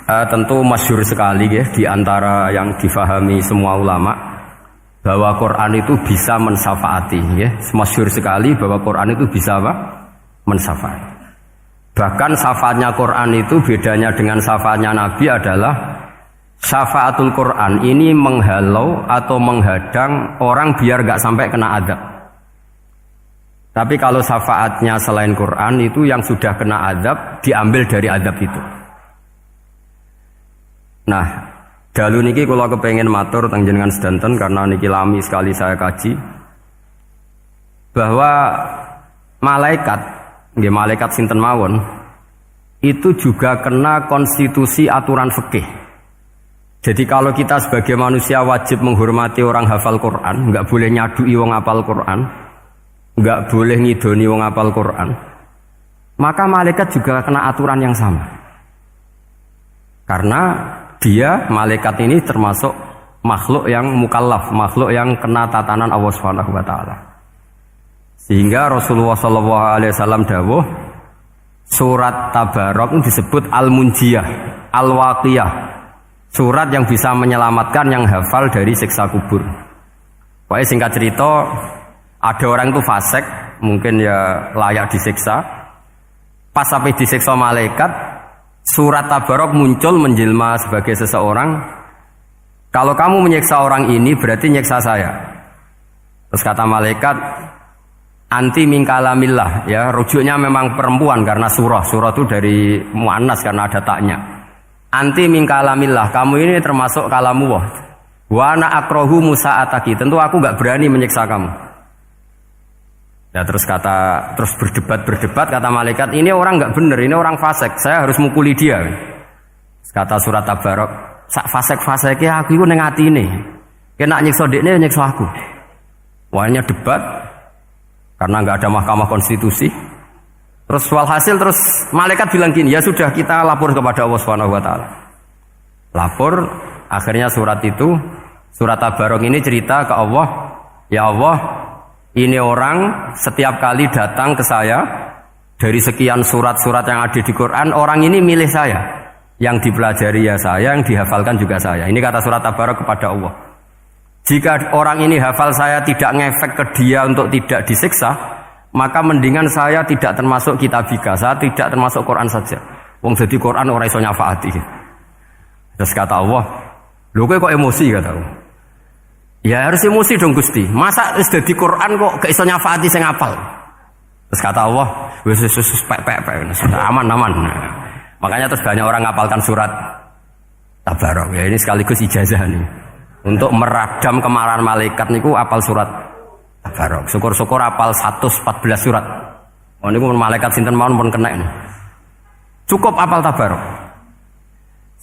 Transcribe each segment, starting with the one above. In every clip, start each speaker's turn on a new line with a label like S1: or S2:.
S1: Tentu masyhur sekali ya di antara yang difahami semua ulama bahwa Quran itu bisa mensyafaati ya. Masyhur sekali bahwa Quran itu bisa apa? Mensyafaati. Bahkan syafaatnya Quran itu bedanya dengan syafaatnya Nabi adalah syafaatul Quran ini menghalau atau menghadang orang biar gak sampai kena azab. Tapi kalau syafaatnya selain Quran itu yang sudah kena azab diambil dari azab itu. Nah, dalu niki kula kepengin matur teng jenengan sedanten karena niki lami sekali saya kaji bahwa malaikat, nggih malaikat sinten mawon itu juga kena konstitusi aturan fikih. Jadi kalau kita sebagai manusia wajib menghormati orang hafal Quran, enggak boleh nyadui wong hafal Quran, enggak boleh ngidoni wong hafal Quran, maka malaikat juga kena aturan yang sama. Karena dia, malaikat ini termasuk makhluk yang mukallaf, makhluk yang kena tatanan Allah Subhanahu wa taala. Sehingga Rasulullah sallallahu alaihi wasallam dawuh, surat Tabarok disebut Al-Munjiyah, Al-Waqiyah. Surat yang bisa menyelamatkan yang hafal dari siksa kubur. Pokoknya singkat cerita, ada orang itu fasik, mungkin ya layak disiksa. Pas sampai disiksa malaikat, surat Tabarok muncul menjelma sebagai seseorang. Kalau kamu menyiksa orang ini berarti nyiksa saya. Terus kata malaikat, anti min kalamillah, ya rujuknya memang perempuan karena surah itu dari muannas karena ada taknya. Anti min kalamillah, kamu ini termasuk kalamullah. Wa ana akrahu musa'ataki, tentu aku enggak berani menyiksa kamu. Ya terus berdebat kata malaikat, ini orang enggak benar, ini orang fasik, saya harus mukuli dia. Kata surat Tabarok, sak fasik-fasiknya aku iku ning atine. Kena nyiksa dekne nyiksa aku. Wahnya debat karena enggak ada mahkamah konstitusi. Terus walhasil terus malaikat bilang gini, ya sudah kita lapor kepada Allah Subhanahu wa taala. Lapor, akhirnya surat Tabarok ini cerita ke Allah, ya Allah, ini orang setiap kali datang ke saya dari sekian surat-surat yang ada di Quran, orang ini milih saya. Yang dipelajari ya saya, yang dihafalkan juga saya. Ini kata surat Tabarok kepada Allah. Jika orang ini hafal saya tidak ngefek ke dia untuk tidak disiksa, maka mendingan saya tidak termasuk kitabika, saya tidak termasuk Quran saja. Wong jadi Quran ora iso nyafaati. Terus kata Allah, lho kowe kok emosi kata Allah. Ya harus emosi dong Gusti. Masa wis dadi Quran kok gak iso nyafaati sing apal. Terus kata Allah, wis pek aman. Makanya terus banyak orang ngapalkan surat Tabarok. Ya ini sekaligus ijazah nih. Untuk meradam kemarahan malaikat niku apal surat Tabarok. Syukur-syukur apal 114 surat. Oh niku malaikat sinten mawon pun kena ini. Cukup apal Tabarok.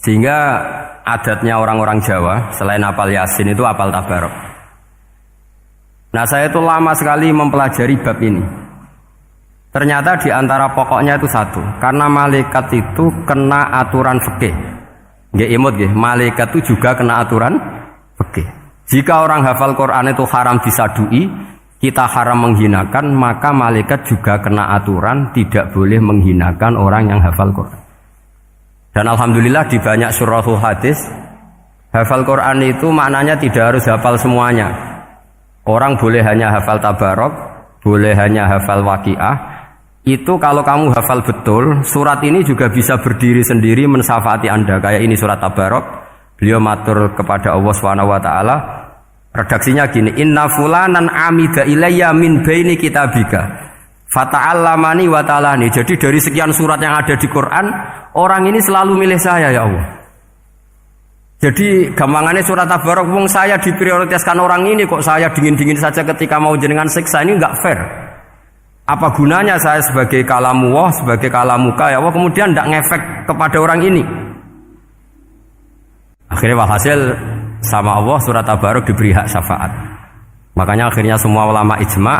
S1: Sehingga adatnya orang-orang Jawa selain apal Yasin itu apal Tabarok. Nah saya itu lama sekali mempelajari bab ini. Ternyata di antara pokoknya itu satu, karena malaikat itu kena aturan fikih. Nggih imut nggih, malaikat itu juga kena aturan fikih. Jika orang hafal Quran itu haram disadui, kita haram menghinakan, maka malaikat juga kena aturan tidak boleh menghinakan orang yang hafal Quran. Dan alhamdulillah di banyak syurahul hadis, hafal Quran itu maknanya tidak harus hafal semuanya. Orang boleh hanya hafal Tabarok, boleh hanya hafal Waqiah. Itu kalau kamu hafal betul, surat ini juga bisa berdiri sendiri mensyafaati Anda. Kayak ini surat Tabarok, beliau matur kepada Allah Subhanahu wa taala. Redaksinya gini, inna fulanan amida ilayya min baini kitabika fata'allamani wa ta'alani. Jadi dari sekian surat yang ada di Quran, orang ini selalu milih saya ya Allah. Jadi gampangannya surat Tabarok, wong saya diprioritaskan orang ini kok saya dingin-dingin saja ketika mau jenengan siksa, ini enggak fair. Apa gunanya saya sebagai kalamullah, sebagai kalamuka ya Allah, kemudian tidak ngefek kepada orang ini. Akhirnya walhasil sama Allah surat Tabarok diberi hak syafaat. Makanya akhirnya semua ulama ijma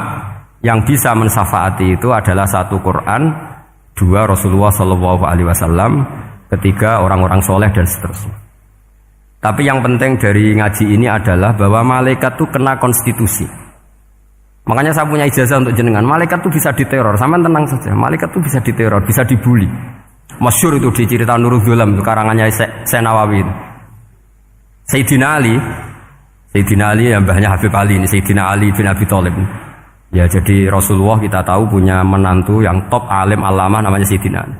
S1: yang bisa mensyafaati itu adalah satu Quran, dua Rasulullah Shallallahu Alaihi Wasallam, ketiga orang-orang soleh dan seterusnya. Tapi yang penting dari ngaji ini adalah bahwa malaikat itu kena konstitusi. Makanya saya punya ijazah untuk jenengan. Malaikat itu bisa diteror, sama tenang saja. Malaikat itu bisa diteror, bisa dibully. Masyhur itu di cerita Nurul Dhulam karangannya Senawawi. Sayyidina Ali yang mbahnya Habib Ali ini Sayyidina Ali bin Abi Thalib. Ya jadi Rasulullah kita tahu punya menantu yang top alim alama namanya Sayyidina Ali.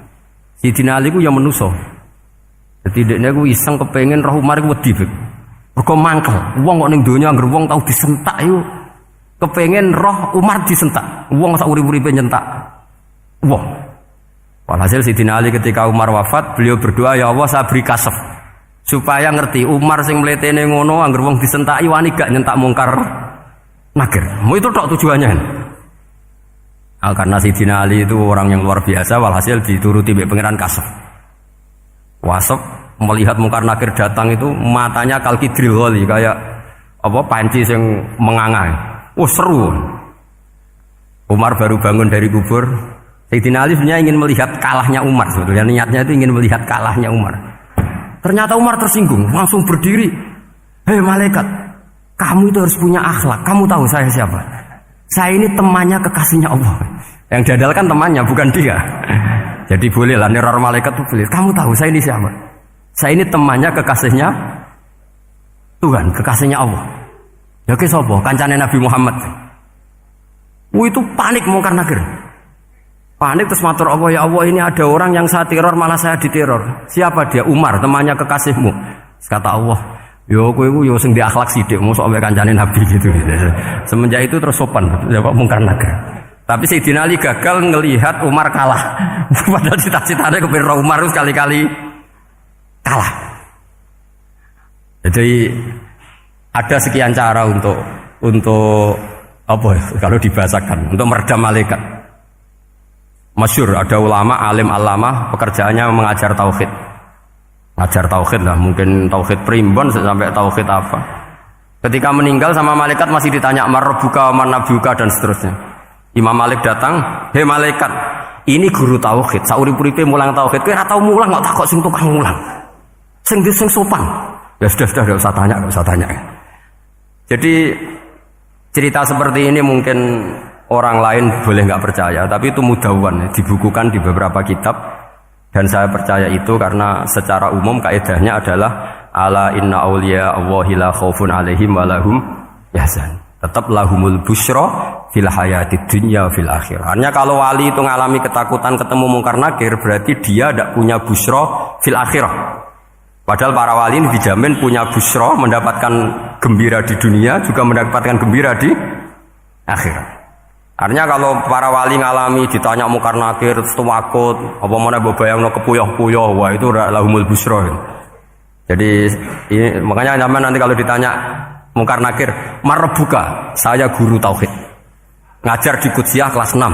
S1: Sayyidina Ali ku yang menuso. Jadi dia ku iseng kepengen roh Umar ku wedi. Mergo mangkel. Wong kok ning donya anggere wong tau disentak yo kepengen roh Umar disentak. Wong sak urip-uripe nyentak. Wong. Walhasil Sayyidina Ali ketika Umar wafat, beliau berdoa, ya Allah saya beri kasaf supaya ngerti Umar sing mletene ngono angger wong disentaki wani gak nyentak mungkar nakir. Mau itu tok tujuannya. Karena Sayyidina Ali itu orang yang luar biasa, walhasil dituruti oleh pangeran kasaf. Wasaf melihat mungkar nakir datang itu matanya kalkidril ghali kayak apa panci sing menganga. Seru. Umar baru bangun dari kubur. Sayyidina Ali sebenarnya ingin melihat kalahnya Umar sebetulnya, niatnya itu ingin melihat kalahnya Umar. Ternyata Umar tersinggung, langsung berdiri. Hei malaikat, kamu itu harus punya akhlak. Kamu tahu saya siapa? Saya ini temannya kekasihnya Allah. Yang diandalkan temannya, bukan dia. Jadi bolehlah neror malaikat itu boleh. Kamu tahu saya ini siapa? Saya ini temannya kekasihnya Tuhan, kekasihnya Allah. Ya ke sapa? Kancane Nabi Muhammad. Itu panik mungkar nakir. Panik terus matur Allah, ya Allah ini ada orang yang saya teror malah saya diteror. Siapa dia? Umar, temannya kekasihmu. Kata Allah, yo kowe iku yo sing di akhlak sithik, mosok ambek kancane Nabi gitu. Semenjak itu terus sopan, jawab mungkar nakir. Tapi Sayyidina Ali gagal ngelihat Umar kalah. Padahal cita-citanya kepengin Umar sekali-kali kalah. Jadi ada sekian cara untuk apa kalau dibahasakan untuk meredam malaikat. Masyhur ada ulama alim alama pekerjaannya mengajar tauhid. Ngajar tauhid lah, mungkin tauhid primbon sampai tauhid apa. Ketika meninggal sama malaikat masih ditanya marbuka, manabuka dan seterusnya. Imam Malik datang, "Hei malaikat, ini guru tauhid, saurip-uripe mulang tauhid. Kowe ora tau mulang kok takok sing tukang mulang. Sing sopan." Ya sudah enggak usah tanya. Jadi cerita seperti ini mungkin orang lain boleh nggak percaya, tapi itu mudawwan, dibukukan di beberapa kitab, dan saya percaya itu karena secara umum kaidahnya adalah ala inna auliya Allahi la khaufun alaihim wa lahum yahzan. Tetap lahumul busyra fil hayatid dunya fil akhirah. Artinya kalau wali itu ngalami ketakutan ketemu mungkar nakir, berarti dia tidak punya busyra fil akhirah. Padahal para wali ini dijamin punya busyra, mendapatkan gembira di dunia, juga mendapatkan gembira di akhirat. Artinya kalau para wali ngalami ditanya mungkar nakir takut apa mana bayangno kepuyah-puyah, wah itu lahumul busra. Jadi ini, makanya zaman nanti kalau ditanya mungkar nakir marbuka, saya guru tauhid ngajar di Qudsiyah kelas 6.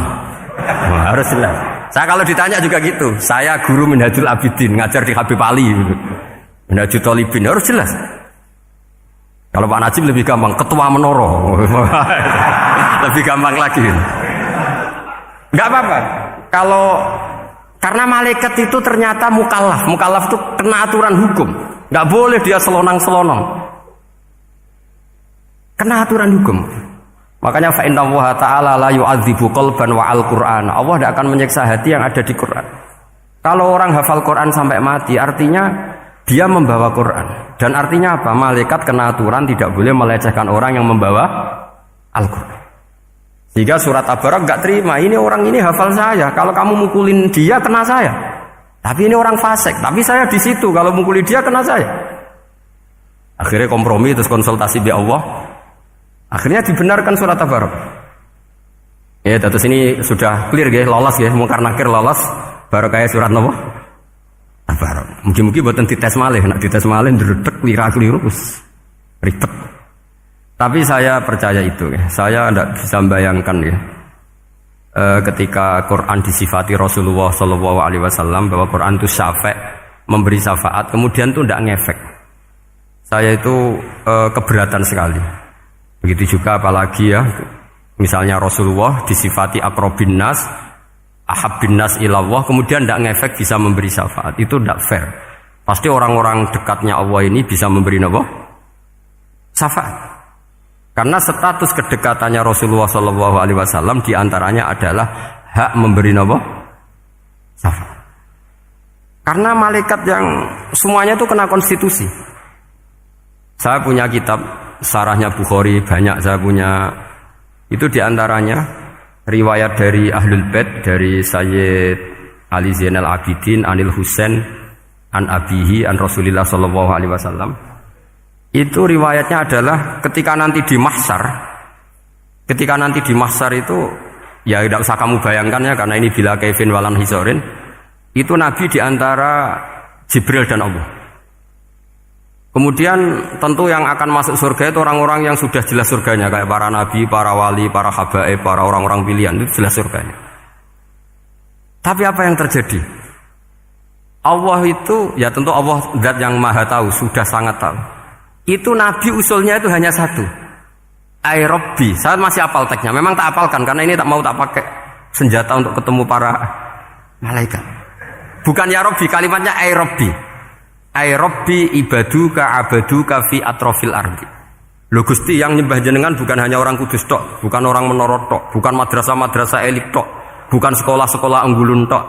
S1: Harus jelas. Saya kalau ditanya juga gitu, saya guru Minhajul Abidin ngajar di Habib Ali gitu. Minhajul Thalibin, harus jelas. Kalau Pak Najib lebih gampang, ketua menoro. Lebih gampang lagi. Enggak apa-apa. Kalau karena malaikat itu ternyata mukallaf. Mukallaf itu kena aturan hukum. Enggak boleh dia selonang-selonong. Kena aturan hukum. Makanya fa inna Allah ta'ala la yu'adzibu qalban wa al-Qur'an. Allah tidak akan menyiksa hati yang ada di Quran. Kalau orang hafal Quran sampai mati, artinya dia membawa Quran. Dan artinya apa? Malaikat kena aturan tidak boleh melecehkan orang yang membawa Al-Quran. Sehingga surat Tabarak enggak terima. Ini orang ini hafal saya. Kalau kamu mukulin dia, kena saya. Tapi ini orang fasik. Tapi saya di situ. Kalau mukuli dia, kena saya. Akhirnya kompromi, terus konsultasi bi Allah. Akhirnya dibenarkan surat Tabarak. Ya, terus ini sudah clear ya, lolos ya, mungkar nakir lolos. Baru kayak surat Nabi. Tabarak. Mungkin-mungkin buatan dites malih. Nak dites malih, ndredeg keliru ribet. Tapi saya percaya itu ya. Saya tidak bisa membayangkan ya. Ketika Quran disifati Rasulullah SAW bahwa Quran itu syafa', memberi syafaat, kemudian itu tidak ngefek. Saya itu keberatan sekali. Begitu juga apalagi ya, misalnya Rasulullah disifati aqrabin nas, ahabbin nas ilallah, kemudian tidak ngefek bisa memberi syafaat. Itu tidak fair. Pasti orang-orang dekatnya Allah ini bisa memberi apa? Syafaat. Karena status kedekatannya Rasulullah SAW diantaranya adalah hak memberi apa? Syafaat. Karena malaikat yang semuanya itu kena konstitusi. Saya punya kitab syarahnya Bukhari banyak, saya punya itu diantaranya riwayat dari Ahlul Bait, dari Sayyid Ali Zainal Abidin Anil Husain an abihi an Rasulillah sallallahu alaihi wasallam. Itu riwayatnya adalah ketika nanti di mahsyar itu ya tidak usah kamu bayangkan ya, karena ini bila kaifin walan hisorin, itu Nabi diantara Jibril dan Allah. Kemudian tentu yang akan masuk surga itu orang-orang yang sudah jelas surganya, kayak para nabi, para wali, para habaib, para orang-orang pilihan, itu jelas surganya. Tapi apa yang terjadi? Allah itu, ya tentu Allah zat yang maha tahu, sudah sangat tahu. Itu Nabi usulnya itu hanya satu, Ai Rabbi. Saya masih hafal teksnya, memang tak hafalkan karena ini tak mau tak pakai senjata untuk ketemu para malaikat. Bukan ya Rabbi, kalimatnya Ai Rabbi. Ai Rabbi ibaduka abaduka fi atrofil ardi. Lho Gusti, yang nyembah jenengan bukan hanya orang kudus tok, bukan orang menoro tok, bukan madrasah-madrasah elit tok, bukan sekolah-sekolah unggulun tok.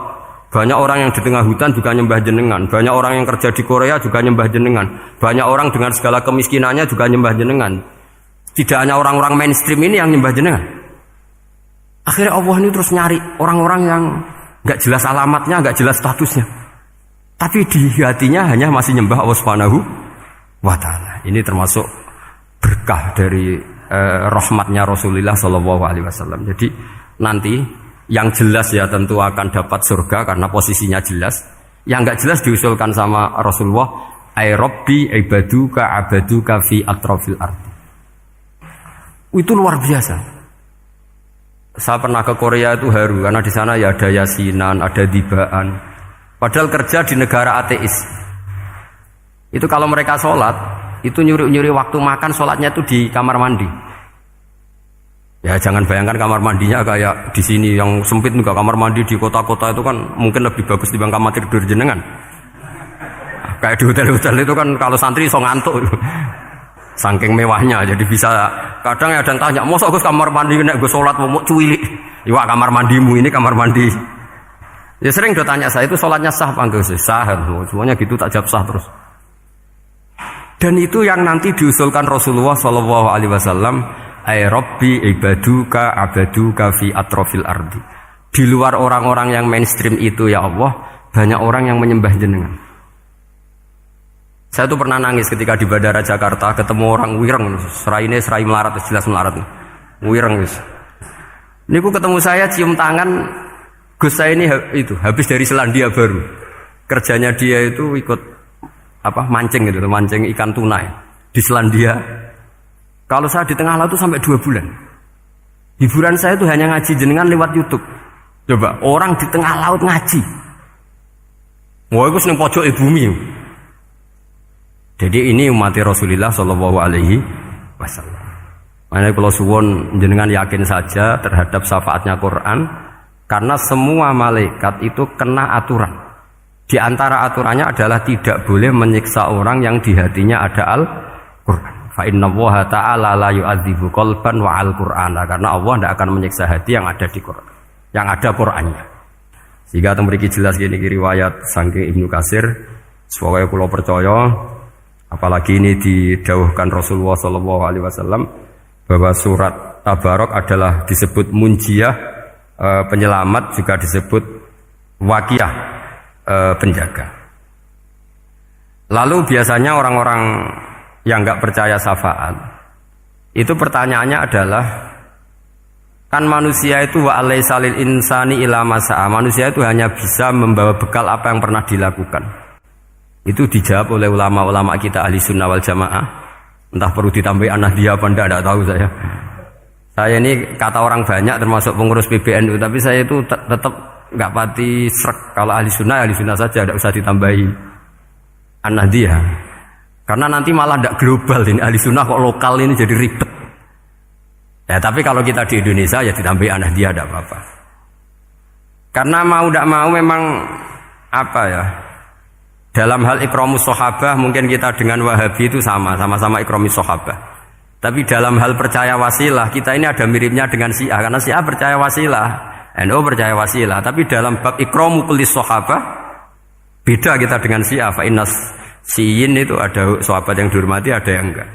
S1: Banyak orang yang di tengah hutan juga nyembah jenengan, banyak orang yang kerja di Korea juga nyembah jenengan, banyak orang dengan segala kemiskinannya juga nyembah jenengan. Tidak hanya orang-orang mainstream ini yang nyembah jenengan. Akhirnya Allah ini terus nyari orang-orang yang gak jelas alamatnya, gak jelas statusnya, tapi di hatinya hanya masih nyembah Allah Subhanahu wa ta'ala. Ini termasuk berkah dari rahmatnya Rasulullah sallallahu alaihi wasallam. Jadi nanti yang jelas ya tentu akan dapat surga karena posisinya jelas. Yang enggak jelas diusulkan sama Rasulullah, ai rabbi ibaduka abaduka fi atrofil ardi. Itu luar biasa. Saya pernah ke Korea itu haru karena di sana ya ada yasinan, ada dibaan. Padahal kerja di negara ateis. Itu kalau mereka sholat, itu nyuri-nyuri waktu makan, sholatnya itu di kamar mandi. Ya jangan bayangkan kamar mandinya kayak di sini yang sempit juga. Kamar mandi di kota-kota itu kan mungkin lebih bagus dibanding kamar tidur jenengan. Kayak di hotel-hotel itu kan kalau santri so ngantuk. Saking mewahnya, jadi bisa. Kadang ada yang tanya, mosok Gus kamar mandi nek gue sholat mau cuwilik. Iwa kamar mandimu ini kamar mandi. Ya sering do tanya saya itu sholatnya sah apa enggak sih? Sah, semuanya gitu tak jawab sah terus. Dan itu yang nanti diusulkan Rasulullah Shallallahu Alaihi Wasallam, Ai Rabbi ibaduka abaduka fi atrofil ardi. Di luar orang-orang yang mainstream itu ya Allah, banyak orang yang menyembah jenengan. Saya tuh pernah nangis ketika di Bandara Jakarta ketemu orang wireng, serai melarat, jelas melarat, wireng wis. Niku ketemu saya cium tangan. Gus saya ini itu habis dari Selandia Baru. Kerjanya dia itu ikut mancing gitu, mancing ikan tuna di Selandia. Kalau saya di tengah laut itu sampai 2 bulan. Hiburan saya itu hanya ngaji jenengan lewat YouTube. Coba orang di tengah laut ngaji. Wah, itu seneng pojok bumi. Jadi ini umat Rasulullah Shallallahu Alaihi Wasallam. Makanya kalau suwon jenengan yakin saja terhadap syafaatnya Quran, karena semua malaikat itu kena aturan. Di antara aturannya adalah tidak boleh menyiksa orang yang di hatinya ada Al-Quran. Fa innallaha ta'ala la yu'adzibu qalban wa al-Qur'ana, karena Allah tidak akan menyiksa hati yang ada di Quran, yang ada Qurannya. Sehingga memiliki jelas gini riwayat saking Ibnu Katsir, sebagai kula percaya, apalagi ini didhawuhkan Rasulullah sallallahu alaihi wasallam bahwa surat Tabarok adalah disebut munjiyah, penyelamat, juga disebut wakiyah, penjaga. Lalu biasanya orang-orang yang enggak percaya syafaat itu pertanyaannya adalah, kan manusia itu wa alaysa lil insani ila masa'a, manusia itu hanya bisa membawa bekal apa yang pernah dilakukan. Itu dijawab oleh ulama-ulama kita ahli sunnah wal jamaah. Entah perlu ditambah anahdia apa enggak tahu saya. Saya ini kata orang banyak termasuk pengurus PBNU, tapi saya itu tetap enggak pati srek. Kalau ahli sunnah saja, tidak usah ditambahi anahdia. Karena nanti malah tidak global ini, ahli sunnah kok lokal ini jadi ribet. Ya tapi kalau kita di Indonesia ya ditambahi anahdia tidak apa-apa. Karena mau tidak mau memang dalam hal ikramus sahabah mungkin kita dengan Wahabi itu sama-sama ikramus sahabah. Tapi dalam hal percaya wasilah kita ini ada miripnya dengan Syiah, karena Syiah percaya wasilah, NU percaya wasilah. Tapi dalam bab ikramu kulli sahabah Beda kita dengan Syiah, fa innas Syiin itu ada sahabat yang dihormati, ada yang enggak.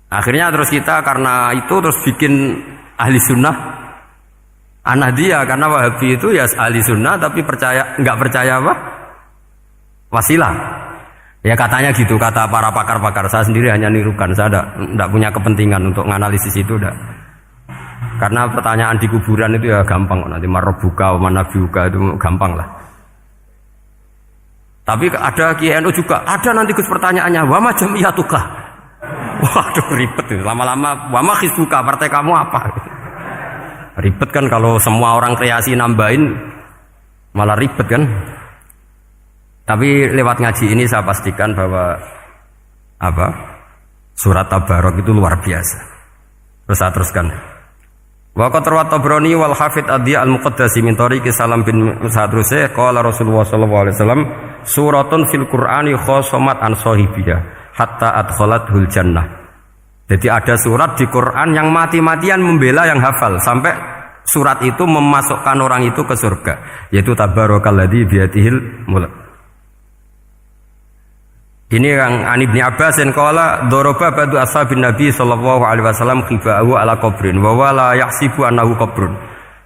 S1: Akhirnya terus kita karena itu terus bikin ahli sunnah Ahmadiyah, karena Wahabi itu ya ahli sunnah tapi enggak percaya apa? Wasilah. Ya katanya gitu, kata para pakar-pakar. Saya sendiri hanya nirukan, saya enggak punya kepentingan untuk menganalisis itu enggak. Karena pertanyaan di kuburan itu ya gampang, nanti marbuka, manabiuka itu gampang lah. Tapi ada KNU juga, ada nanti Gus pertanyaannya, wama jamiyatuka. Waduh ribet itu, lama-lama wama hizbuka, partai kamu apa? Ribet kan kalau semua orang kreasi nambahin, malah ribet kan. Tapi lewat ngaji ini saya pastikan bahwa surat Tabarok itu luar biasa. Terus saya teruskan. Wa qad rawat Tabrani wal Hafidz Adhiya al-Muqaddasi min tariqi Salam bin Musadruse qala Rasulullah sallallahu alaihi wasallam suratun fil Qur'ani khosomat an sahibiha hatta adkhalathul jannah. Jadi ada surat di Quran yang mati-matian membela yang hafal sampai surat itu memasukkan orang itu ke surga, yaitu tabarakalladzi biyadihil mulk. Ini yang An Ibnu Abbasin qala daraba ba'du ashabin Nabi sallallahu alaihi wasallam khiba'ahu ala qabrin wa wala yahsibu annahu qabrun.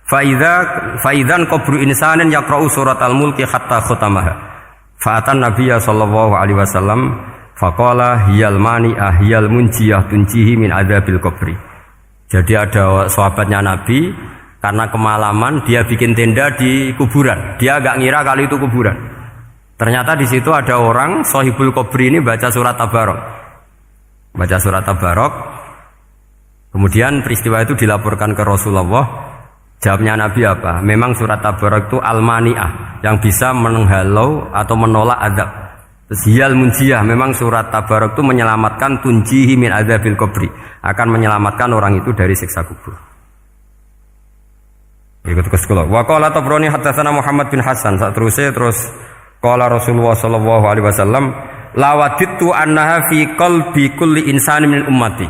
S1: Fa idzan qabru insanin yaqra'u surat al-mulki hatta khatamaha. Fa atan Nabiyya sallallahu alaihi wasallam faqala hiyal mani'ah hiyal munjiyah tunjihi min adzabil qabri. Jadi ada sahabatnya Nabi karena kemalaman dia bikin tenda di kuburan. Dia enggak ngira kalau itu kuburan. Ternyata di situ ada orang Sohibul Qabri ini baca surat Tabarok. Baca surat Tabarok. Kemudian peristiwa itu dilaporkan ke Rasulullah. Jawabnya Nabi apa? Memang surat Tabarok itu al-mani'ah, yang bisa menghalau atau menolak azab. Terus hiyal munjiyah, memang surat Tabarok itu menyelamatkan tunjihi min adzabil qabri, akan menyelamatkan orang itu dari siksa kubur. Ikut ke sekolah. Wa qala Tabrani haddatsana Muhammad bin Hasan. Terus qala Rasulullah sallallahu alaihi wasallam lawadittu annaha fi qalbi kulli insanin min ummati.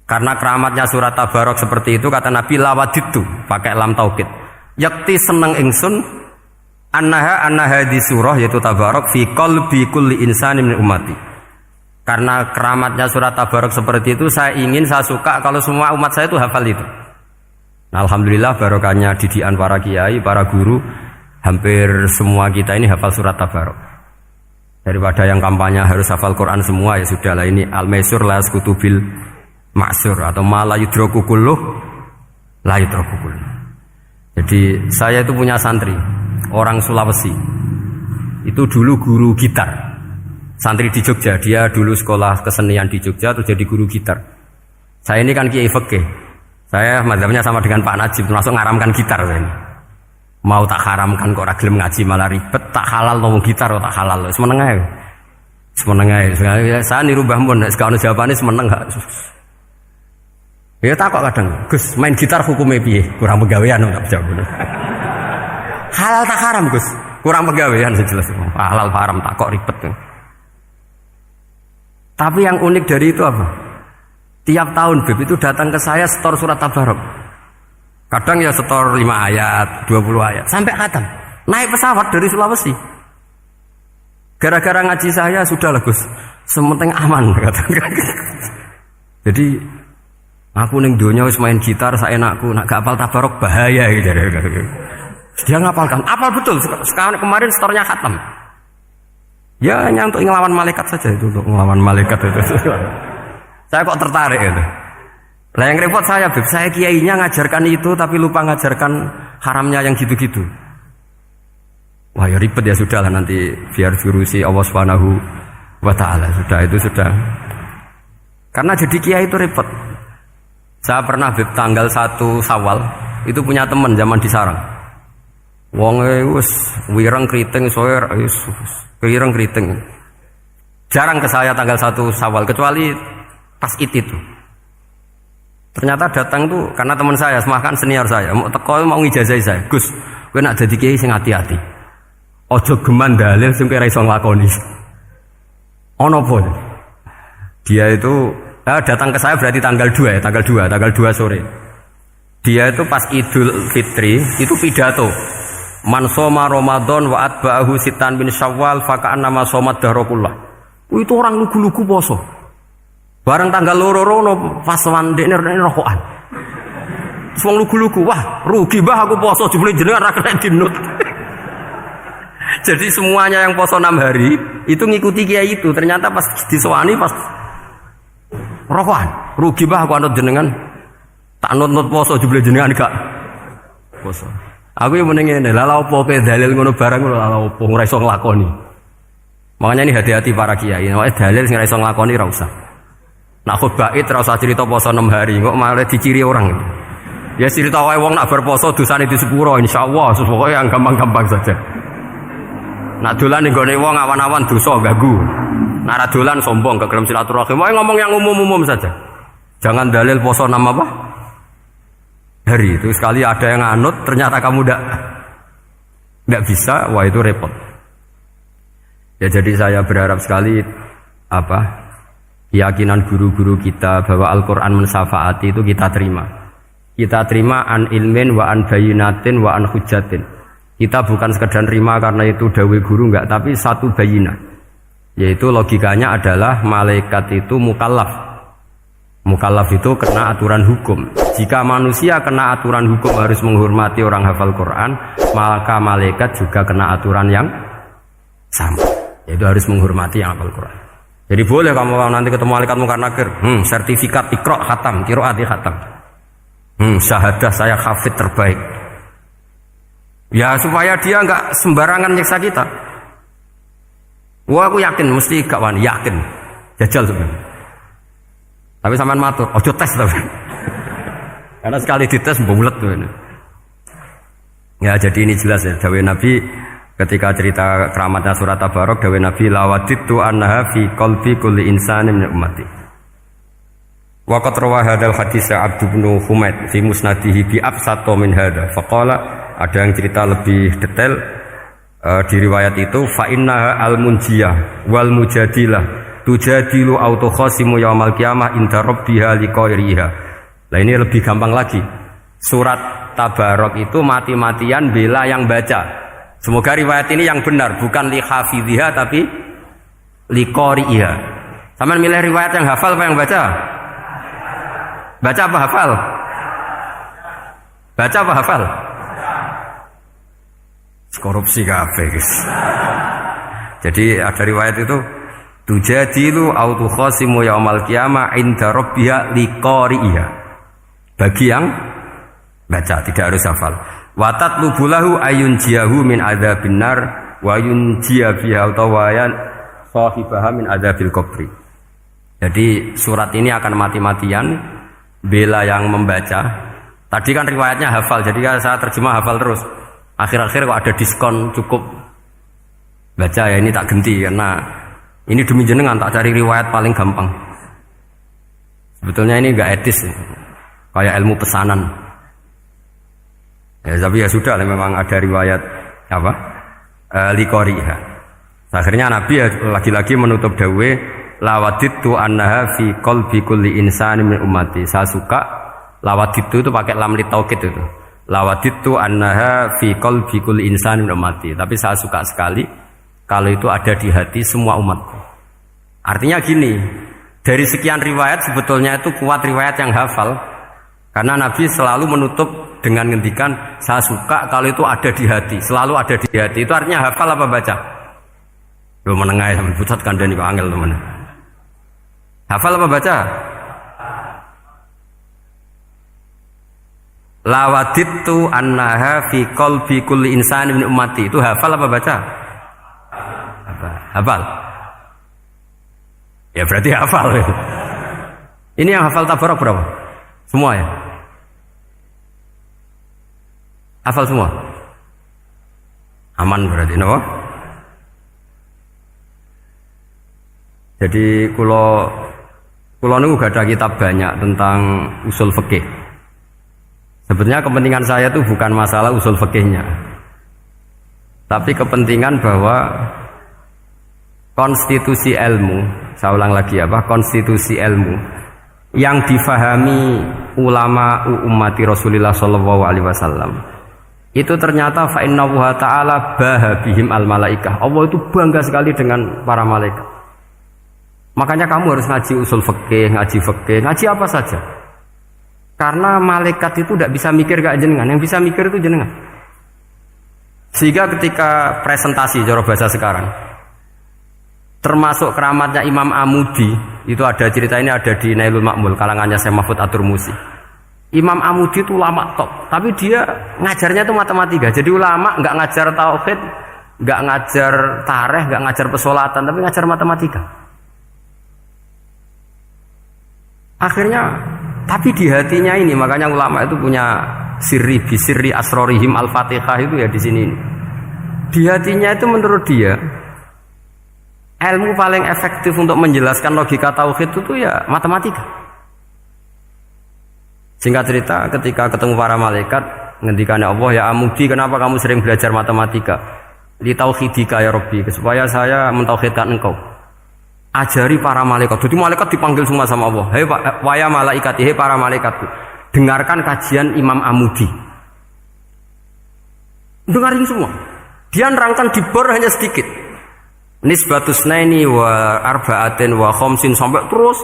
S1: Karena keramatnya surat Tabarok seperti itu, kata Nabi lawadittu pakai lam taukid. Yakti seneng ingsun annaha di surah yaitu Tabarok fi qalbi kulli insanin min ummati. Karena keramatnya surat Tabarok seperti itu, saya suka kalau semua umat saya itu hafal itu. Nah, alhamdulillah barokahnya didikan para kiai, para guru, hampir semua kita ini hafal surat Tabarok. Daripada yang kampanye harus hafal Quran semua, ya sudahlah, ini al-maisur la yasqutubil ma'sur atau ma la yudraku kulluh la yudraku kulluh. Jadi saya itu punya santri orang Sulawesi. Itu dulu guru gitar. Santri di Jogja, dia dulu sekolah kesenian di Jogja terus jadi guru gitar. Saya ini kan kiai fikih. Saya mazhabnya sama dengan Pak Najib, termasuk ngaramkan gitar ini. Mau tak haramkan kok ora gelem ngaji malah ribet, tak halal ngomong gitar kok tak halal. Semeneng ae. Semeneng ae. Saya niru Mbah Mun, nek ono jawabane semeneng gak. Ya takok kadang, Gus, main gitar hukumnya piye? Kurang pegawean tak jawab. Halal tak haram, Gus? Kurang pegawean sejelas. Halal haram tak kok ribet. Tapi yang unik dari itu apa? Tiap tahun Beb itu datang ke saya setor surat Tabarok. Kadang ya setor 5 ayat, 20 ayat, sampai khatam. Naik pesawat dari Sulawesi. Gara-gara ngaji saya sudahlah Gus, sementing aman katakan. Jadi aku ning donya wis main gitar saenakku, nak gak hafal Tabarok bahaya gitu. Dia ngapalkan, apal betul. Sekarang kemarin setornya khatam. Ya hanya untuk ngelawan malaikat saja itu, untuk ngelawan malaikat itu. Saya kok tertarik itu. Lah yang repot saya, Beb, saya kiainya ngajarkan itu tapi lupa ngajarkan haramnya yang gitu-gitu. Wah ya ribet ya, sudahlah nanti biar diurusi Allah Subhanahu wa taala. Sudah itu sudah. Karena jadi kiai itu repot. Saya pernah Beb tanggal 1 Syawal itu punya teman zaman di Sarang. Wong wis wireng kriting soer wis wireng kriting. Jarang ke saya tanggal 1 Syawal kecuali pas itu. Ternyata datang tuh karena teman saya, semakan senior saya, mau teko mau ngijazah saya. Gus, kowe nak dadi kiai sing hati-hati. Aja geman dalil sing kowe ora iso nglakoni. Ono apa? Dia itu datang ke saya berarti tanggal 2 ya, tanggal 2 sore. Dia itu pas Idul Fitri itu pidato. Man shoma Ramadan wa atba'ahu sitan bin Syawal fa ka'annama shomat dahrakullah. Itu orang lugu-lugu poso. Bareng tanggal loro-loro pas wandekne rokokan. Wong lugu-lugu, wah rugi bah aku poso jebule jenengan ra kena dinut. Jadi semuanya yang poso 6 hari itu ngikuti kiai itu. Ternyata pas disowani pas rokokan, rugi bah aku anut jenengan. Tak nut-nut poso jebule jenengan gak poso. Aku yang mending ngene, lha opo pe dalil ngono barang ngono lha opo ora iso nglakoni. Makanya ini hati-hati para kiai, nek dalil sing ora iso nglakoni ra usah. Nak khutbah id ora usah cerita poso 6 hari, kok malah diciri orang. Ya cerita wae wong nak berposo dosane di sepuro insyaallah, pokoke yang gampang-gampang saja. Nak dolan ning gone wong awan-awan dosa ganggu. Nak ra dolan sombong gak gelem silaturahim. Wae ngomong yang umum-umum saja. Jangan dalil poso 6 apa? Hari itu sekali ada yang anut ternyata kamu tidak bisa, wah itu repot. Ya jadi saya berharap sekali keyakinan guru-guru kita bahwa Al-Quran mensyafaati itu kita terima. Kita terima an ilmin wa an bayinatin wa an hujatin. Kita bukan sekedar terima karena itu dawai guru enggak, tapi satu bayinah. Yaitu logikanya adalah malaikat itu mukallaf. Mukallaf itu kena aturan hukum. Jika manusia kena aturan hukum harus menghormati orang hafal Quran, maka malaikat juga kena aturan yang sama, yaitu harus menghormati yang hafal Quran. Jadi boleh kamu nanti ketemu malaikat mungkar nakir, sertifikat Iqra khatam, qiraati khatam. Syahadah saya hafid terbaik. Ya supaya dia enggak sembarangan nyiksa kita. Wah aku yakin mesti gak wani, yakin. Jajal sebenarnya. Tapi sampean matur, ojo tes tapi. Karena sekali dites bulet tuh ini. Ya jadi ini jelas ya, dawuh Nabi ketika cerita keramatnya surat Tabarok, dawuh Nabi lawaditu annaha fi qalbi kulli insanin min ummati. Wa qad rawa hadzal hadits Abd bin Humaid fi musnadihi bi absato min hadza. Faqala, ada yang cerita lebih detail di riwayat itu, fa innaha al-munjiyah wal mujadilah tujadilu autokhasimu yaumal qiyamah inda rabbiha liqairiha. Nah ini lebih gampang lagi. Surat Tabarok itu mati-matian bela yang baca. Semoga riwayat ini yang benar, bukan li hafidhiha tapi liqairiha. Sama milih riwayat yang hafal apa yang baca? Baca apa hafal? Baca apa hafal? Korupsi kabeh guys. Jadi ada riwayat itu tujadilu autokhasimu yaumal qiyamah inda rabbiha liqari'iha. Bagi yang baca, tidak harus hafal. Wa tatlubu lahu ayunjiyahu min adzabin nar wa yunjiya biha tawayan sahibaha min adzabil qabri. Jadi surat ini akan mati-matian bela yang membaca. Tadi kan riwayatnya hafal, jadi saya terjemah hafal terus. Akhir-akhir kok ada diskon cukup baca ya, ini tak ganti karena ini demi jenengan tak cari riwayat paling gampang. Sebetulnya ini enggak etis, kayak ilmu pesanan. Ya tapi ya sudah, memang ada riwayat apa? Liqariha. Akhirnya Nabi ya lagi-lagi menutup dawe lawaditu annaha fi qalbi kulli insani min ummati. Saya suka lawaditu itu pakai lam li taukid itu. Lawaditu annaha fi qalbi kulli insani min ummati. Tapi saya suka sekali kalau itu ada di hati semua umatku. Artinya gini, dari sekian riwayat sebetulnya itu kuat riwayat yang hafal. Karena Nabi selalu menutup dengan ngendikan saya suka kalau itu ada di hati, selalu ada di hati. Itu artinya hafal apa baca? Yo menengah sampe pusat kandhani kok angel temen. Hafal apa baca? Lawaditu annaha fi qalbi kulli insani min ummati. Itu hafal apa baca? Hafal. Ya berarti hafal. Ini yang hafal Tabarok berapa? Semua ya? Hafal semua? Aman berarti, no? Jadi kulo niku gak ada kitab banyak tentang usul fikih. Sebenarnya kepentingan saya itu bukan masalah usul fikihnya, tapi kepentingan bahwa konstitusi ilmu, saya ulang lagi konstitusi ilmu yang difahami ulama ummati Rasulullah sallallahu alaihi wasallam itu ternyata fa innahu ta'ala bahabihim al malaikah. Allah itu bangga sekali dengan para malaikat. Makanya kamu harus ngaji usul fikih, ngaji apa saja. Karena malaikat itu tidak bisa mikir gak jenengan, yang bisa mikir itu jenengan. Sehingga ketika presentasi cara bahasa sekarang, termasuk keramatnya Imam Amudi, itu ada cerita ini ada di Nailul Ma'mul kalangannya Syekh Mahfud At-Turmusi. Imam Amudi itu ulama top, tapi dia ngajarnya itu matematika. Jadi ulama nggak ngajar tauhid, nggak ngajar tarikh, nggak ngajar pesolatan, tapi ngajar matematika. Akhirnya, tapi di hatinya ini, makanya ulama itu punya sirri bisirri asrorihim al-fatihah itu ya di sini. Di hatinya itu menurut dia, ilmu paling efektif untuk menjelaskan logika tauhid itu ya matematika. Singkat cerita, ketika ketemu para malaikat, ngendikannya Allah, ya Amudi, kenapa kamu sering belajar matematika? Li tauhidika ya Rabbi, supaya saya mentauhidkan engkau. Ajari para malaikat. Jadi malaikat dipanggil semua sama Allah. Hei waya malaikat, hei para malaikatku, dengarkan kajian Imam Amudi. Dengarin semua. Dia nerangkan di bor hanya sedikit. Nisbatus naini wa arba'atin wa khamsin sampai terus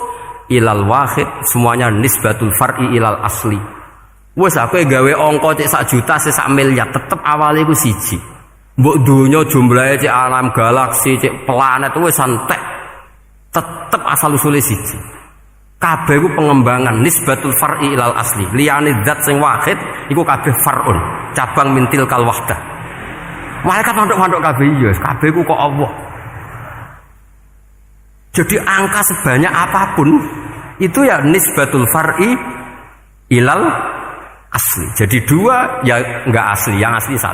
S1: ilal wahid, semuanya nisbatul far'i ilal asli. Wes aku gawe angka cek 1 juta cek 1 miliar tetep awalnya iku siji. Mbok donya jumlahe cek alam galaksi cek planet wes santek. Tetep asal usule siji. Kabeh iku pengembangan nisbatul far'i ilal asli. Liyane zat sing wahid iku kabeh far'un, cabang mintil kal wahdah. Malaikat manduk-manduk kabeh iya, kabeh iku kok Allah. Jadi angka sebanyak apapun itu ya nisbatul far'i ilal asli. Jadi 2 ya enggak asli, yang asli 1.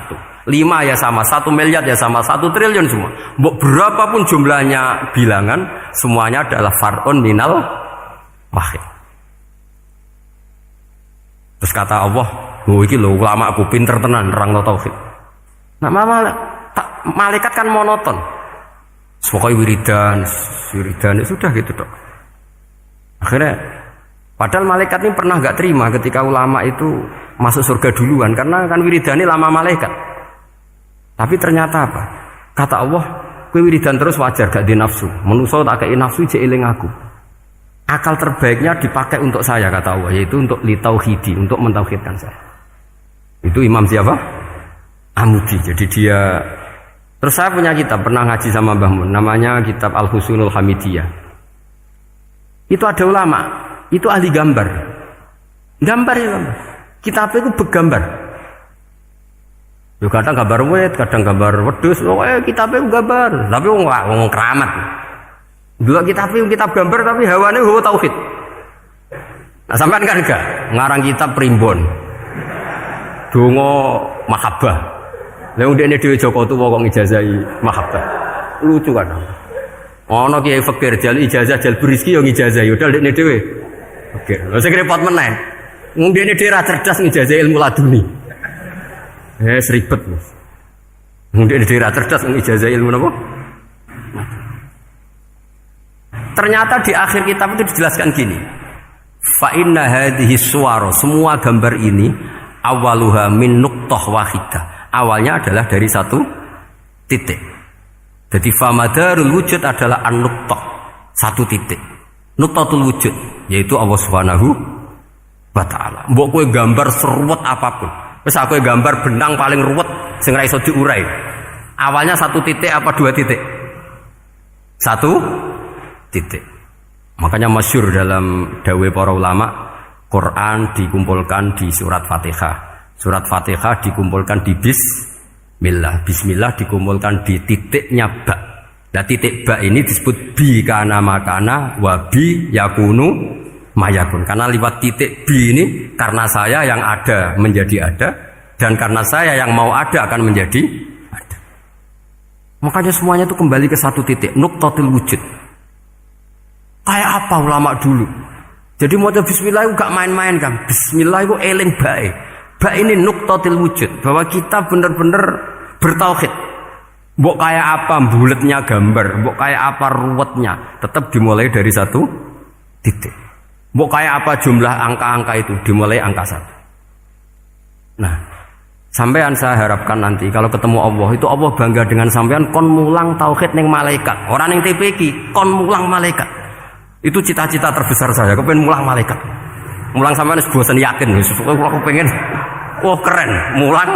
S1: 5 ya sama, 1 miliar ya sama, 1 triliun semua. Berapapun jumlahnya bilangan, semuanya adalah far'un minal wahid. Terus kata Allah, oh iki lho ulama aku pinter tenan nerangno tauhid. Nah malaikat kan monoton. Pokoknya wiridan sudah gitu dok. Akhirnya, padahal malaikat ini pernah nggak terima ketika ulama itu masuk surga duluan, karena kan wiridan ini lama malaikat. Tapi ternyata apa? Kata Allah, kowe wiridan terus wajar gak di nafsu. Manusa tak kei nafsu jek eling aku. Akal terbaiknya dipakai untuk saya kata Allah, yaitu untuk litauhidi, untuk mentauhidkan saya. Itu Imam siapa? Amudi. Jadi dia. Terus saya punya kitab, pernah ngaji sama Mbah Mun, namanya kitab Al-Husunul Hamidiyah. Itu ada ulama, itu ahli gambar. Gambar ya gambar. Kitab itu bergambar. Ya kadang gambar wet, kadang gambar wedhus, kitab itu gambar. Tapi wong keramat. Dua kitab itu kitab gambar tapi hawane hawa tauhid. Nah sampean kan enggak ngarang kitab primbon. Donga mahabbah. Lah ndekne dhewe Joko tuwa kok ngijazahi mahabbah. Lucu kan. Ana kiai fakir jal ijazah jal berizki yo ngijazahi udah ndekne dhewe. Oke, lha sing repot meneh. Wong ndekne dhewe ra cerdas ngijazahi ilmu laduni. Ribet. Wong ndekne dhewe ra cerdas ngijazahi ilmu napa? Ternyata di akhir kitab itu dijelaskan gini. Fa inna hadhihi suwara, semua gambar ini awaluha min nuqtah wahidah. Awalnya adalah dari 1 titik. Jadi famadarul wujud adalah an-nuqtah, 1 titik. Nuqtatul wujud yaitu Allah Subhanahu wa taala. Mbok kowe gambar seruwet apapun. Wis aku gambar benang paling ruwet sing ra iso diurai. Awalnya 1 titik apa 2 titik? 1 titik. Makanya masyhur dalam dawuh para ulama, Quran dikumpulkan di surat Fatihah. Surat Fatihah dikumpulkan di bismillah. Bismillah dikumpulkan di titiknya ba. Nah titik ba ini disebut bi kana makana wa bi yakunu mayakun. Karena lewat titik bi ini, karena saya yang ada menjadi ada, dan karena saya yang mau ada akan menjadi ada. Makanya semuanya itu kembali ke 1 titik, nuqtatul wujud. Kayak apa ulama dulu? Jadi model bismillah itu gak main-main kan. Bismillah itu eling bae. Ba ini nuqtatil wujud, bahwa kita benar-benar bertauhid. Mbok kayak apa buletnya gambar, mbok kayak apa ruwetnya, tetap dimulai dari 1 titik. Mbok kayak apa jumlah angka-angka itu, dimulai angka 1. Nah, Sampean saya harapkan nanti kalau ketemu Allah itu Allah bangga dengan sampean kon mulang tauhid ning malaikat. Orang ning TPQ kon mulang malaikat. Itu cita-cita terbesar saya, kepengen mulang malaikat. Mulang sampean wis bosen yakin wis aku pengen keren mulang.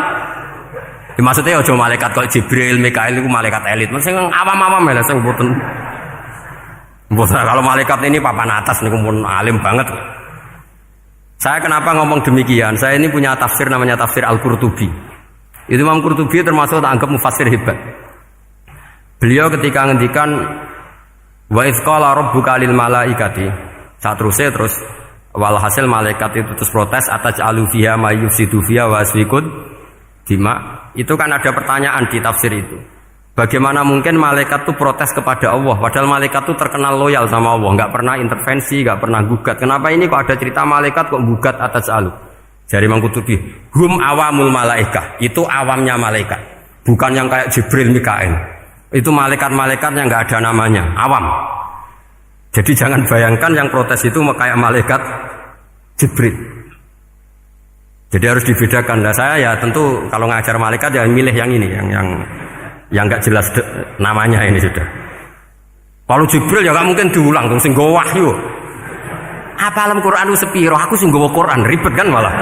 S1: Maksudnya aja malaikat kok Jibril, Mikail itu malaikat elit. Sing awam-awam lho sing mboten. Kalau malaikat ini papan atas niku pun alim banget. Saya kenapa ngomong demikian? Saya ini punya tafsir namanya tafsir Al-Qurtubi. Itu Imam Qurtubi termasuk tak anggap mufassir hebat. Beliau ketika ngendikan wa idz qala rabbuka lil malaikati, saat terus walhasil malaikat itu terus protes ataj'alu fiha may yufsidu fiha wa yasfikud dima. Itu kan ada pertanyaan di tafsir itu. Bagaimana mungkin malaikat itu protes kepada Allah padahal malaikat itu terkenal loyal sama Allah, nggak pernah intervensi, nggak pernah gugat. Kenapa ini kok ada cerita malaikat kok gugat ataj'alu? Jadi Imam Qurtubi, hum awamul malaikah, itu awamnya malaikat, bukan yang kayak Jibril, Mikail. Itu malaikat-malaikat yang nggak ada namanya, awam. Jadi jangan bayangkan yang protes itu kayak malaikat Jibril. Jadi harus dibedakan. Nah saya ya tentu kalau ngajar malaikat ya milih yang ini, yang nggak jelas namanya ini sudah. Kalau Jibril ya nggak mungkin diulang, tuh sing nggawa wahyu. Apa alam Quran itu sepiro? Aku sing nggawa Quran ribet kan malah.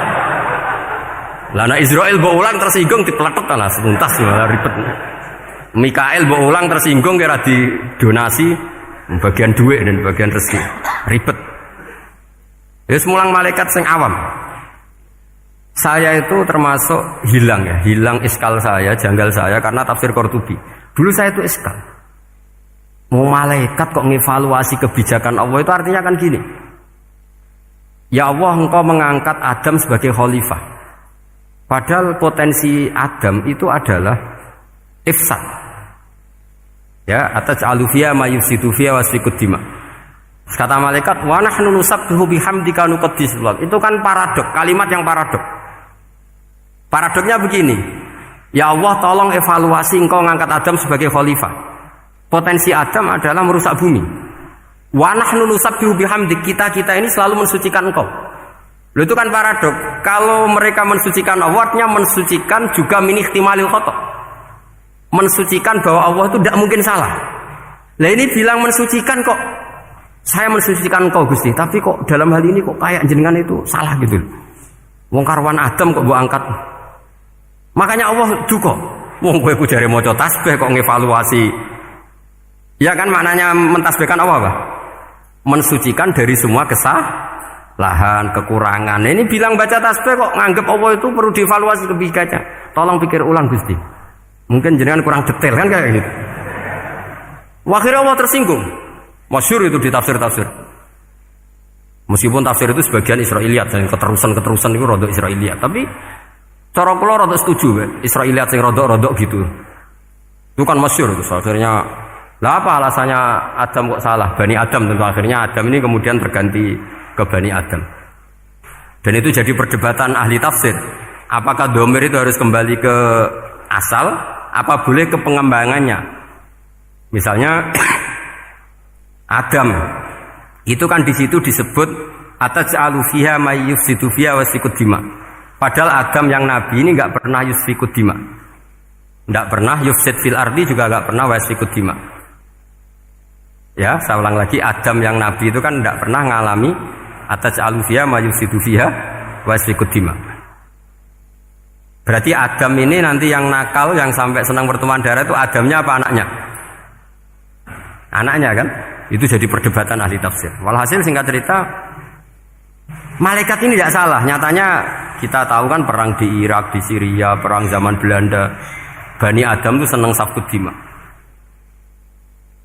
S1: Lah Israel mbok ulang tersinggung dipeletok lah sepuntas malah ribet. Mikael mbok ulang tersinggung kira di donasi bagian duit dan bagian rezeki ribet. Ya semulang malaikat sing awam. Saya itu termasuk hilang iskal saya, janggal saya karena tafsir Qurtubi. Dulu saya itu iskal. Mau malaikat kok ngevaluasi kebijakan Allah itu artinya kan gini. Ya Allah, engkau mengangkat Adam sebagai khalifah. Padahal potensi Adam itu adalah ifsad. Ya, ataj'alu fiha may yufsidu fiha wa yasfikud dima. Kata malaikat, wa nahnu nusabbihu bihamdika nuqaddis lak. Itu kan paradok, kalimat yang paradok. Paradoknya begini, ya Allah tolong evaluasi engkau ngangkat Adam sebagai khalifah. Potensi Adam adalah merusak bumi. Wa nahnu nusabbihu bihamdik, kita ini selalu mensucikan engkau. Loh itu kan paradok. Kalau mereka mensucikan Allah, artinya mensucikan juga min ihtimalil khata'. Mensucikan bahwa Allah itu tidak mungkin salah. Lah ini bilang mensucikan kok. Saya mensucikan engkau Gusti, tapi kok dalam hal ini kok kayak jenengan itu salah gitu. Wong karwan Adam kok mbok angkat. Makanya Allah duka. Wong kowe ku jare maca tasbih kok ngevaluasi. Ya kan maknanya mentasbihkan Allah apa? Mensucikan dari semua kesalahan, kekurangan. Ini bilang baca tasbih kok nganggep Allah itu perlu dievaluasi kebijakannya. Tolong pikir ulang Gusti. Mungkin jenengan kurang detail kan kayak gitu. Akhirnya Allah tersinggung. Masyhur itu di tafsir-tafsir. Meskipun tafsir itu sebagian Israiliyat, dan keterusan itu rodok Israiliyat, tapi cara kula rodok setuju Israiliyat sing rodok-rodok gitu. Itu kan masyhur itu. Akhirnya lah apa alasannya Adam kok salah? Bani Adam tentu akhirnya Adam ini kemudian berganti ke Bani Adam. Dan itu jadi perdebatan ahli tafsir. Apakah dhamir itu harus kembali ke asal? Apa boleh ke pengembangannya? Misalnya Adam itu kan di situ disebut ataj'alu fiha may yufsidu fiha wa yasfikud dima. Padahal Adam yang nabi ini enggak pernah yusfikud dima. Enggak pernah yufsid fil ardi, juga enggak pernah wa yasfikud dima. Ya, saya ulang lagi, Adam yang nabi itu kan enggak pernah ngalami ataj'alu fiha may yufsidu fiha wa yasfikud dima. Berarti Adam ini nanti yang nakal, yang sampai senang berteman darah itu Adamnya apa anaknya? Anaknya kan? Itu jadi perdebatan ahli tafsir. Walhasil singkat cerita, malaikat ini tidak salah. Nyatanya kita tahu kan perang di Irak, di Syria, perang zaman Belanda, Bani Adam itu senang safkud dima.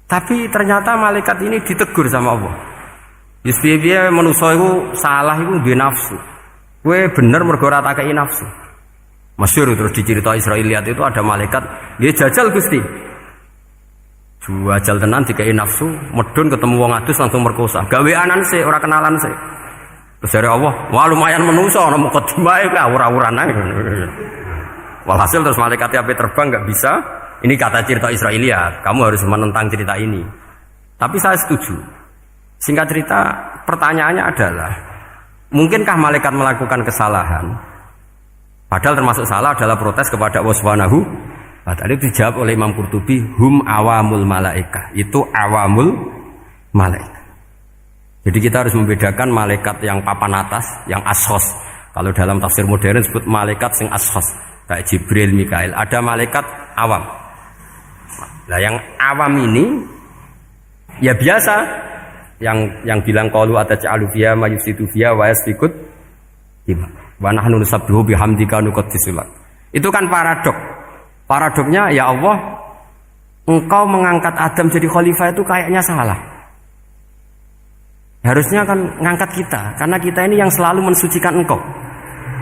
S1: Tapi ternyata malaikat ini ditegur sama Allah. Yusbiya manusia itu salah itu di nafsu. Gue bener mergo ora takei nafsu. Masyhur terus dicerita Israiliyat itu ada malaikat, dia jajal Gusti. Jajal tenan dikai nafsu, medun ketemu wong adus langsung merkosa. Gawe anan sih, ora kenalan sih. Terus dari Allah, wah lumayan menuso, ana mukadimah ka ora-uran ae. Walhasil terus malaikatnya ape terbang enggak bisa. Ini kata cerita Israiliyat, kamu harus menentang cerita ini. Tapi saya setuju. Singkat cerita, pertanyaannya adalah, mungkinkah malaikat melakukan kesalahan? Padahal termasuk salah adalah protes kepada Allah Subhanahu wa ta'ala. Itu dijawab oleh Imam Qurtubi, hum awamul malaikah. Itu awamul malaikah. Jadi kita harus membedakan malaikat yang papan atas, yang ashos. Kalau dalam tafsir modern disebut malaikat sing ashos, kayak Jibril, Mikail. Ada malaikat awam. Nah, yang awam ini ya biasa, yang bilang qalu ataj'alu fiha ma yufsidu fiha wa yasfikut dima wa nahnu nusabbihu bihamdika nuqaddisu lak. Itu kan paradok. Paradoknya ya Allah, engkau mengangkat Adam jadi khalifah itu kayaknya salah. Harusnya kan ngangkat kita, karena kita ini yang selalu mensucikan engkau.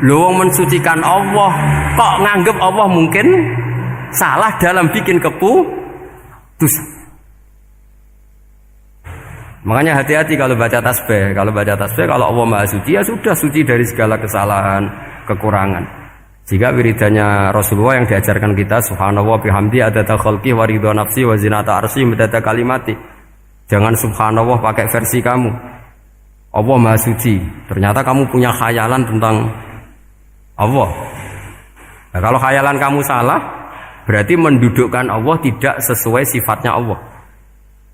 S1: Loh, mensucikan Allah kok nganggep Allah mungkin salah dalam bikin keputusan. Makanya hati-hati kalau baca tasbih. Kalau baca tasbih, kalau Allah Maha Suci, ya sudah suci dari segala kesalahan, kekurangan. Jika wiridannya Rasulullah yang diajarkan kita, subhanallah bihamdi adada khalqi wa ridha nafsi wa zinata arsy midada kalimati. Jangan subhanallah pakai versi kamu. Allah Maha Suci. Ternyata kamu punya khayalan tentang Allah. Nah, kalau khayalan kamu salah, berarti mendudukkan Allah tidak sesuai sifatnya Allah.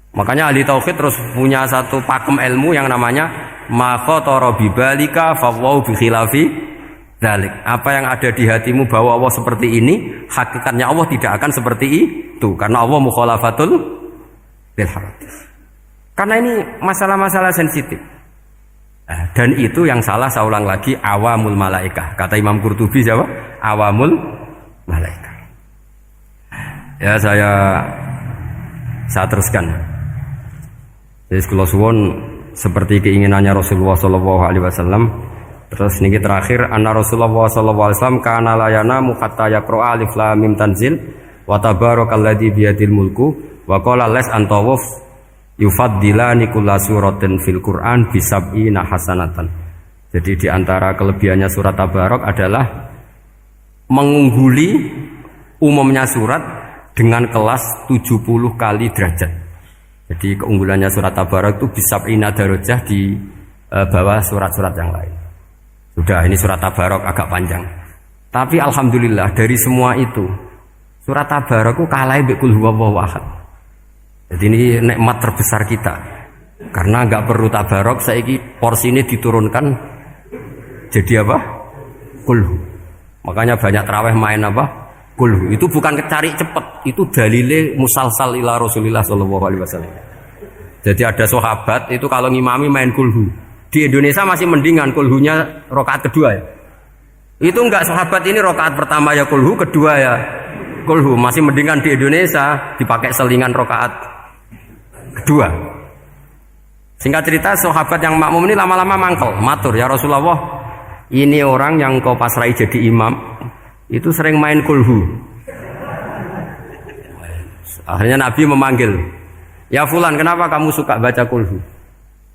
S1: Makanya ahli tauhid terus punya satu pakem ilmu yang namanya ma khatara bibalika fawau bi khilafi dzalik. Apa yang ada di hatimu bahwa Allah seperti ini, hakikatnya Allah tidak akan seperti itu, karena Allah mukhalafatul bil hawadits. Karena ini masalah-masalah sensitif. Dan itu yang salah, saya ulang lagi, awamul malaikah. Kata Imam Qurtubi siapa? Awamul malaikah. Ya saya teruskan. Jadi kalau suwon seperti keinginannya Rasulullah sallallahu alaihi wasallam. Terus niki terakhir, anna Rasulullah sallallahu alaihi wasallam kana la yanamu hatta yaqra alif lam mim tanzil wa tabarakalladzi biyadil mulku wa qala las antawuf yufaddilani kulla suratin fil Qur'an bisab'ina hasanatan. Jadi di antara kelebihannya surat Tabarok adalah mengungguli umumnya surat dengan kelas 70 kali derajat. Jadi keunggulannya surat Tabarok itu bisab'ina darajah di bawah surat-surat yang lain. Sudah, ini surat Tabarok agak panjang. Tapi alhamdulillah dari semua itu surat Tabarok itu kalah mbek qul huwallahu ahad. Jadi ini nikmat terbesar kita. Karena enggak perlu Tabarok, saiki porsi ini diturunkan jadi apa? Kulhu. Makanya banyak tarawih main apa? Kulhu. Itu bukan cari cepet, itu dalile musalsal ila Rasulillah sallallahu alaihi wasallam. Jadi ada sahabat itu kalau ngimami main kulhu. Di Indonesia masih mendingan kulhunya rakaat kedua ya. Itu enggak, sahabat ini rakaat pertama ya kulhu, kedua ya kulhu. Masih mendingan di Indonesia dipakai selingan rakaat kedua. Singkat cerita, sahabat yang makmum ini lama-lama mangkel, matur, ya Rasulullah, ini orang yang kau pasrai jadi imam itu sering main kulhu. Akhirnya Nabi memanggil, ya fulan, kenapa kamu suka baca kulhu?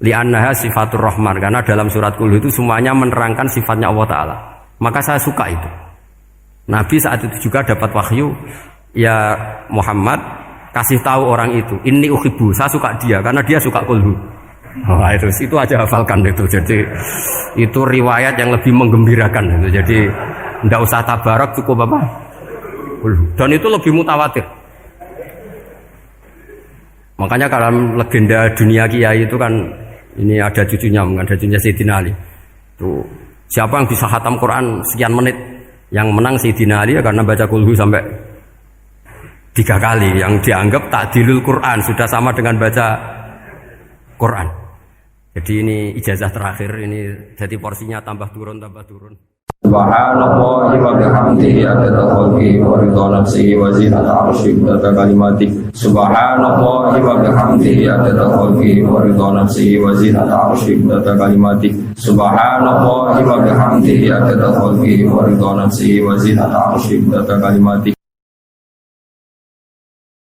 S1: Li'annaha sifatur rahman, karena dalam surat kulhu itu semuanya menerangkan sifatnya Allah Ta'ala. Maka saya suka itu. Nabi saat itu juga dapat wahyu, ya Muhammad, kasih tahu orang itu, inni uhibbu, saya suka dia karena dia suka kulhu. Oh, itu aja hafalkan itu. Jadi itu riwayat yang lebih menggembirakan itu. Jadi tidak usah Tabarok, cukup apa? Kulhu. Dan itu lebih mutawatir. Makanya dalam legenda dunia kiai itu kan ini ada cucunya Sayyidina Ali. Tuh, siapa yang bisa khatam Quran sekian menit, yang menang Sayyidina Ali ya, karena baca kulhu sampai 3 kali, yang dianggap takdilul Quran, sudah sama dengan baca Quran. Jadi ini ijazah terakhir, ini jadi porsinya tambah turun.
S2: Subhanallah wa bihamdihi adada khalqihi wa ridha nafsihi wa zinata arsyihi wa adada kalimatihi. Subhanallah wa bihamdihi adada khalqihi wa ridha nafsihi wa zinata arsyihi wa adada kalimatihi. Subhanallah wa bihamdihi adada khalqihi wa ridha nafsihi wa zinata arsyihi wa adada kalimatihi.